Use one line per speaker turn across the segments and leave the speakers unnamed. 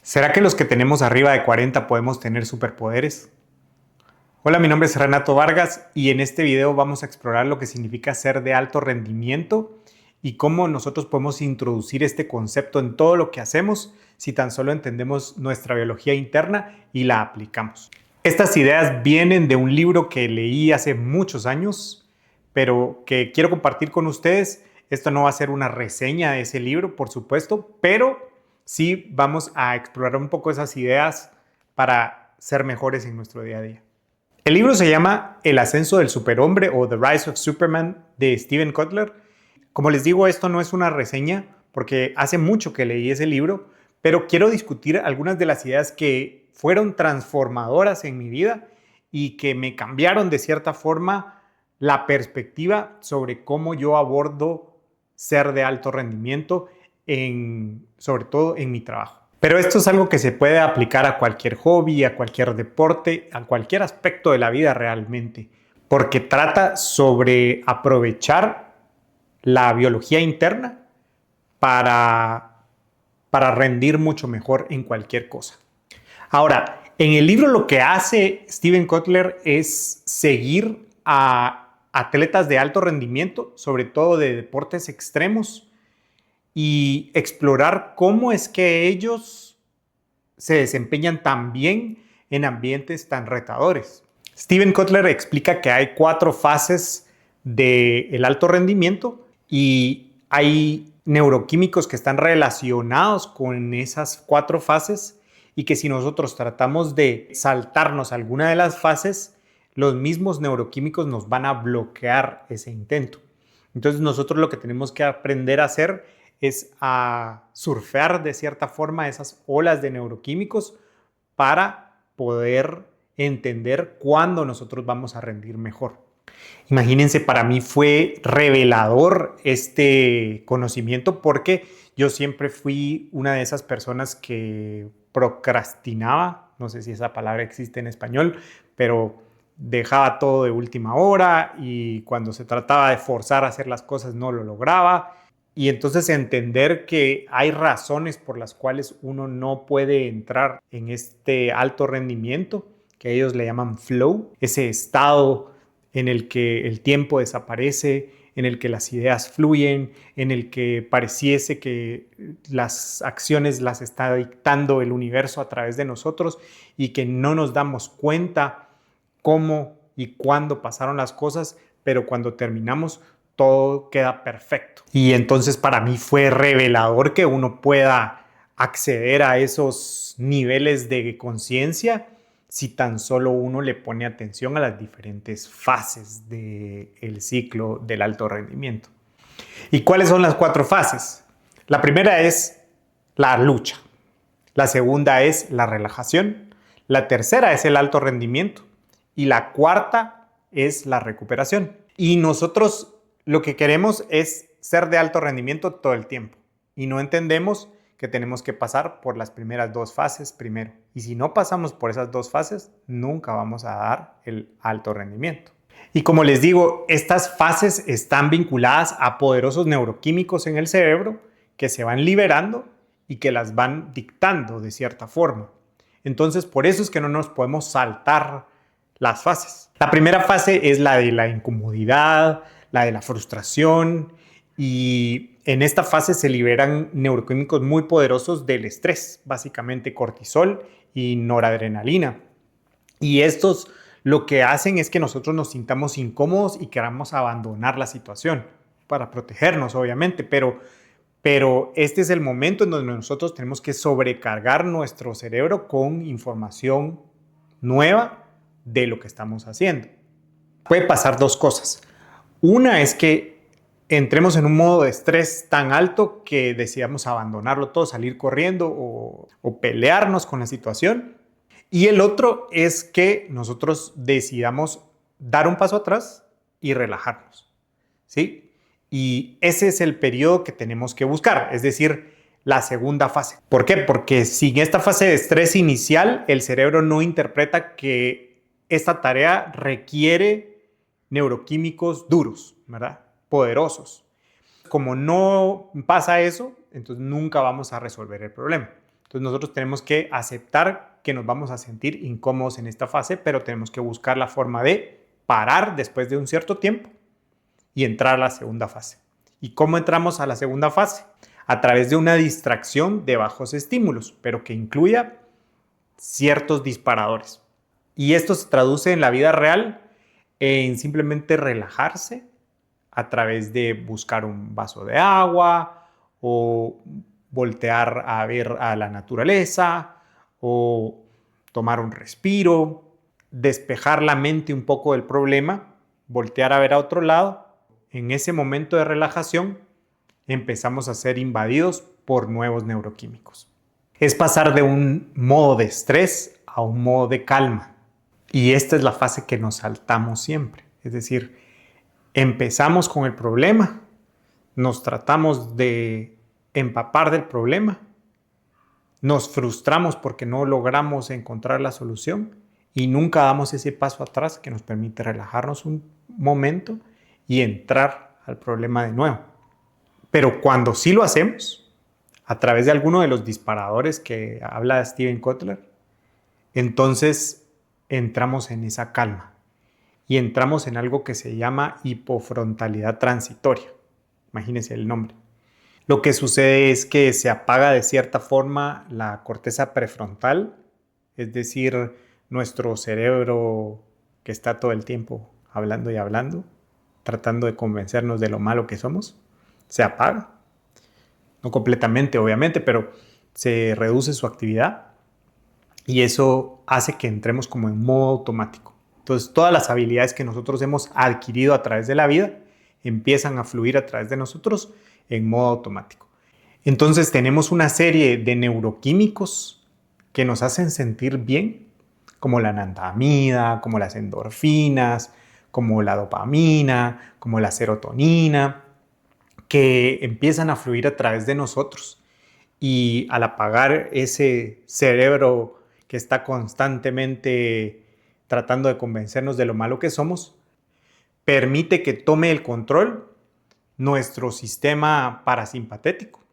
¿Será que los que tenemos arriba de 40 podemos tener superpoderes? Hola, mi nombre es Renato Vargas y en este video vamos a explorar lo que significa ser de alto rendimiento y cómo nosotros podemos introducir este concepto en todo lo que hacemos si tan solo entendemos nuestra biología interna y la aplicamos. Estas ideas vienen de un libro que leí hace muchos años, pero que quiero compartir con ustedes. Esto no va a ser una reseña de ese libro, por supuesto, pero sí vamos a explorar un poco esas ideas para ser mejores en nuestro día a día. El libro se llama El ascenso del superhombre o The Rise of Superman de Steven Kotler. Como les digo, esto no es una reseña porque hace mucho que leí ese libro, pero quiero discutir algunas de las ideas que fueron transformadoras en mi vida y que me cambiaron de cierta forma la perspectiva sobre cómo yo abordo ser de alto rendimiento, sobre todo en mi trabajo. Pero esto es algo que se puede aplicar a cualquier hobby, a cualquier deporte, a cualquier aspecto de la vida realmente, porque trata sobre aprovechar la biología interna para rendir mucho mejor en cualquier cosa. Ahora, en el libro lo que hace Steven Kotler es seguir a atletas de alto rendimiento, sobre todo de deportes extremos, y explorar cómo es que ellos se desempeñan tan bien en ambientes tan retadores. Steven Kotler explica que hay 4 fases del alto rendimiento y hay neuroquímicos que están relacionados con esas 4 fases y que si nosotros tratamos de saltarnos alguna de las fases, los mismos neuroquímicos nos van a bloquear ese intento. Entonces nosotros lo que tenemos que aprender a hacer es a surfear de cierta forma esas olas de neuroquímicos para poder entender cuándo nosotros vamos a rendir mejor. Imagínense, para mí fue revelador este conocimiento porque yo siempre fui una de esas personas que procrastinaba, no sé si esa palabra existe en español, pero dejaba todo de última hora y cuando se trataba de forzar a hacer las cosas no lo lograba. Y entonces entender que hay razones por las cuales uno no puede entrar en este alto rendimiento, que ellos le llaman flow, ese estado en el que el tiempo desaparece, en el que las ideas fluyen, en el que pareciese que las acciones las está dictando el universo a través de nosotros y que no nos damos cuenta cómo y cuándo pasaron las cosas, pero cuando terminamos todo queda perfecto. Y entonces para mí fue revelador que uno pueda acceder a esos niveles de conciencia si tan solo uno le pone atención a las diferentes fases del ciclo del alto rendimiento. ¿Y cuáles son las 4 fases? La primera es la lucha. La segunda es la relajación. La tercera es el alto rendimiento. Y la cuarta es la recuperación. Y nosotros lo que queremos es ser de alto rendimiento todo el tiempo. Y no entendemos que tenemos que pasar por las primeras 2 fases primero. Y si no pasamos por esas 2 fases, nunca vamos a dar el alto rendimiento. Y como les digo, estas fases están vinculadas a poderosos neuroquímicos en el cerebro que se van liberando y que las van dictando de cierta forma. Entonces, por eso es que no nos podemos saltar las fases. La primera fase es la de la incomodidad, la de la frustración, y en esta fase se liberan neuroquímicos muy poderosos del estrés, básicamente cortisol y noradrenalina. Y estos lo que hacen es que nosotros nos sintamos incómodos y queramos abandonar la situación para protegernos, obviamente, pero este es el momento en donde nosotros tenemos que sobrecargar nuestro cerebro con información nueva de lo que estamos haciendo. Puede pasar 2 cosas. Una es que entremos en un modo de estrés tan alto que decidamos abandonarlo todo, salir corriendo o pelearnos con la situación. Y el otro es que nosotros decidamos dar un paso atrás y relajarnos, ¿sí? Y ese es el periodo que tenemos que buscar, es decir, la segunda fase. ¿Por qué? Porque sin esta fase de estrés inicial, el cerebro no interpreta que esta tarea requiere neuroquímicos duros, ¿verdad? Poderosos. Como no pasa eso, entonces nunca vamos a resolver el problema. Entonces nosotros tenemos que aceptar que nos vamos a sentir incómodos en esta fase, pero tenemos que buscar la forma de parar después de un cierto tiempo y entrar a la segunda fase. ¿Y cómo entramos a la segunda fase? A través de una distracción de bajos estímulos, pero que incluya ciertos disparadores. Y esto se traduce en la vida real en simplemente relajarse a través de buscar un vaso de agua o voltear a ver a la naturaleza o tomar un respiro, despejar la mente un poco del problema, voltear a ver a otro lado. En ese momento de relajación empezamos a ser invadidos por nuevos neuroquímicos. Es pasar de un modo de estrés a un modo de calma. Y esta es la fase que nos saltamos siempre. Es decir, empezamos con el problema, nos tratamos de empapar del problema, nos frustramos porque no logramos encontrar la solución y nunca damos ese paso atrás que nos permite relajarnos un momento y entrar al problema de nuevo. Pero cuando sí lo hacemos, a través de alguno de los disparadores que habla Steven Kotler, entonces entramos en esa calma y entramos en algo que se llama hipofrontalidad transitoria. Imagínense el nombre. Lo que sucede es que se apaga de cierta forma la corteza prefrontal, es decir, nuestro cerebro que está todo el tiempo hablando y hablando, tratando de convencernos de lo malo que somos, se apaga. No completamente, obviamente, pero se reduce su actividad y eso hace que entremos como en modo automático. Entonces, todas las habilidades que nosotros hemos adquirido a través de la vida empiezan a fluir a través de nosotros en modo automático. Entonces, tenemos una serie de neuroquímicos que nos hacen sentir bien, como la anandamida, como las endorfinas, como la dopamina, como la serotonina, que empiezan a fluir a través de nosotros. Y al apagar ese cerebro que está constantemente tratando de convencernos de lo malo que somos, permite que tome el control nuestro sistema parasimpatético.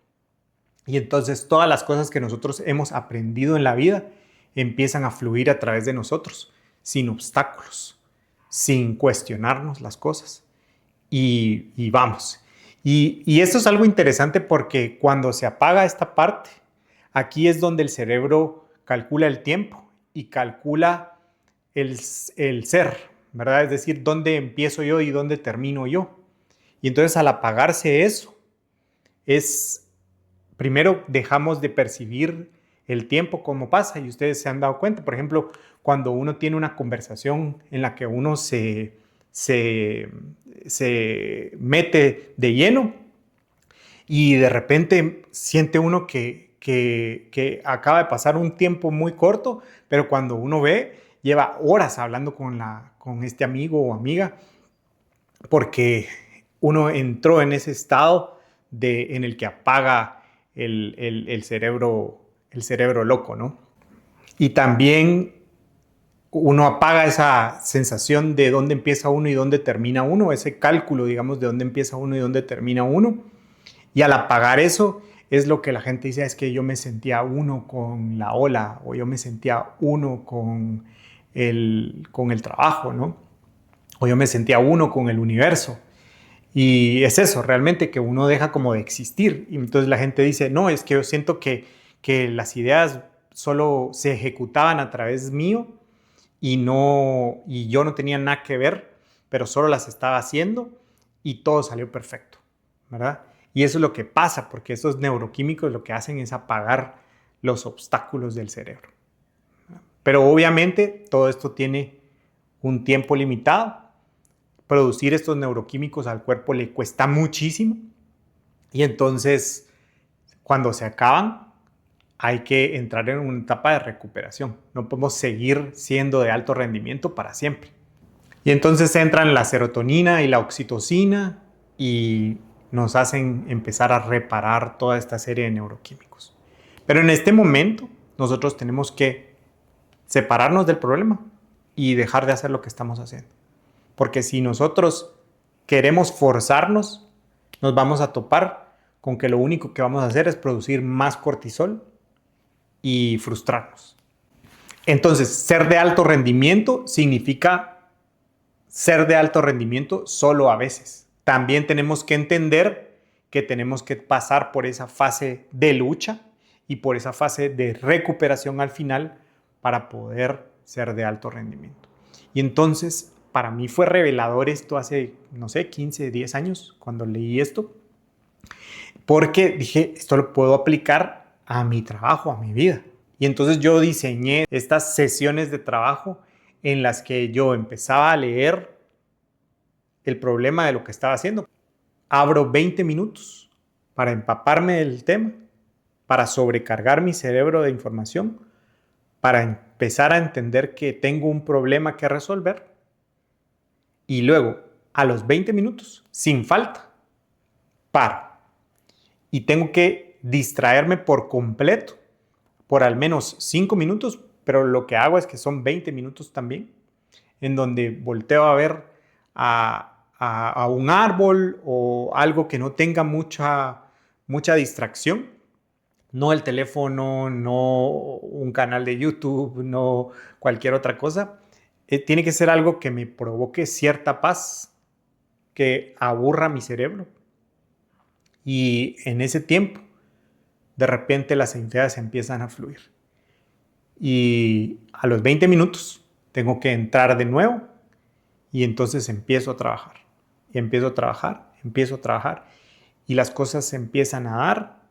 Y entonces todas las cosas que nosotros hemos aprendido en la vida empiezan a fluir a través de nosotros, sin obstáculos, sin cuestionarnos las cosas. Y vamos. Y esto es algo interesante porque cuando se apaga esta parte, aquí es donde el cerebro calcula el tiempo y calcula el ser, ¿verdad? Es decir, dónde empiezo yo y dónde termino yo. Y entonces al apagarse eso, primero dejamos de percibir el tiempo como pasa y ustedes se han dado cuenta, por ejemplo, cuando uno tiene una conversación en la que uno se mete de lleno y de repente siente uno que acaba de pasar un tiempo muy corto, pero cuando uno ve, lleva horas hablando con este amigo o amiga porque uno entró en ese estado en el que apaga el cerebro loco, ¿no? Y también uno apaga esa sensación de dónde empieza uno y dónde termina uno, ese cálculo, digamos, de dónde empieza uno y dónde termina uno. Y al apagar eso, es lo que la gente dice, es que yo me sentía uno con la ola, o yo me sentía uno con el trabajo, ¿no? O yo me sentía uno con el universo. Y es eso, realmente, que uno deja como de existir. Y entonces la gente dice, no, es que yo siento que las ideas solo se ejecutaban a través mío y yo no tenía nada que ver, pero solo las estaba haciendo y todo salió perfecto, ¿verdad? Y eso es lo que pasa, porque esos neuroquímicos lo que hacen es apagar los obstáculos del cerebro. Pero obviamente todo esto tiene un tiempo limitado. Producir estos neuroquímicos al cuerpo le cuesta muchísimo y entonces cuando se acaban hay que entrar en una etapa de recuperación. No podemos seguir siendo de alto rendimiento para siempre. Y entonces entran la serotonina y la oxitocina y nos hacen empezar a reparar toda esta serie de neuroquímicos. Pero en este momento nosotros tenemos que separarnos del problema y dejar de hacer lo que estamos haciendo. Porque si nosotros queremos forzarnos, nos vamos a topar con que lo único que vamos a hacer es producir más cortisol y frustrarnos. Entonces, ser de alto rendimiento significa ser de alto rendimiento solo a veces. También tenemos que entender que tenemos que pasar por esa fase de lucha y por esa fase de recuperación al final para poder ser de alto rendimiento. Y entonces, para mí fue revelador esto hace, no sé, 15, 10 años, cuando leí esto, porque dije, esto lo puedo aplicar a mi trabajo, a mi vida. Y entonces yo diseñé estas sesiones de trabajo en las que yo empezaba a leer el problema de lo que estaba haciendo. Abro 20 minutos para empaparme del tema, para sobrecargar mi cerebro de información, para empezar a entender que tengo un problema que resolver. Y luego, a los 20 minutos, sin falta, paro. Y tengo que distraerme por completo, por al menos 5 minutos, pero lo que hago es que son 20 minutos también, en donde volteo a ver a un árbol o algo que no tenga mucha distracción. No el teléfono, no un canal de YouTube, no cualquier otra cosa. Tiene que ser algo que me provoque cierta paz, que aburra mi cerebro. Y en ese tiempo, de repente las ideas empiezan a fluir. Y a los 20 minutos tengo que entrar de nuevo y entonces empiezo a trabajar. Y empiezo a trabajar, empiezo a trabajar y las cosas se empiezan a dar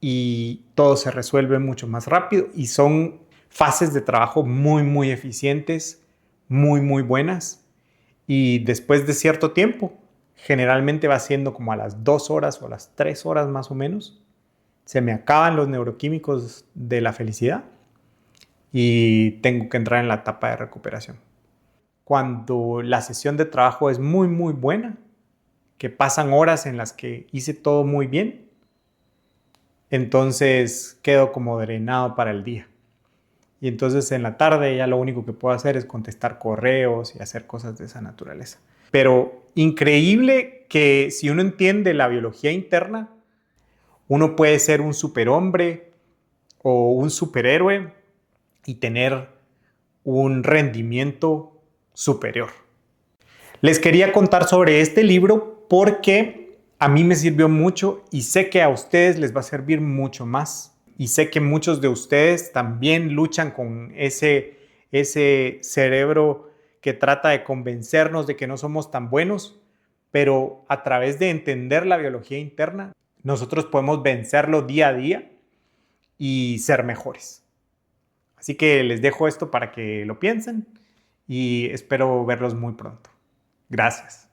y todo se resuelve mucho más rápido y son fases de trabajo muy, muy eficientes, muy, muy buenas. Y después de cierto tiempo, generalmente va siendo como a las 2 horas o a las 3 horas más o menos, se me acaban los neuroquímicos de la felicidad y tengo que entrar en la etapa de recuperación. Cuando la sesión de trabajo es muy, muy buena, que pasan horas en las que hice todo muy bien, entonces quedo como drenado para el día. Y entonces en la tarde ya lo único que puedo hacer es contestar correos y hacer cosas de esa naturaleza. Pero increíble que si uno entiende la biología interna, uno puede ser un superhombre o un superhéroe y tener un rendimiento superior. Les quería contar sobre este libro porque a mí me sirvió mucho y sé que a ustedes les va a servir mucho más. Y sé que muchos de ustedes también luchan con ese cerebro que trata de convencernos de que no somos tan buenos, pero a través de entender la biología interna, nosotros podemos vencerlo día a día y ser mejores. Así que les dejo esto para que lo piensen y espero verlos muy pronto. Gracias.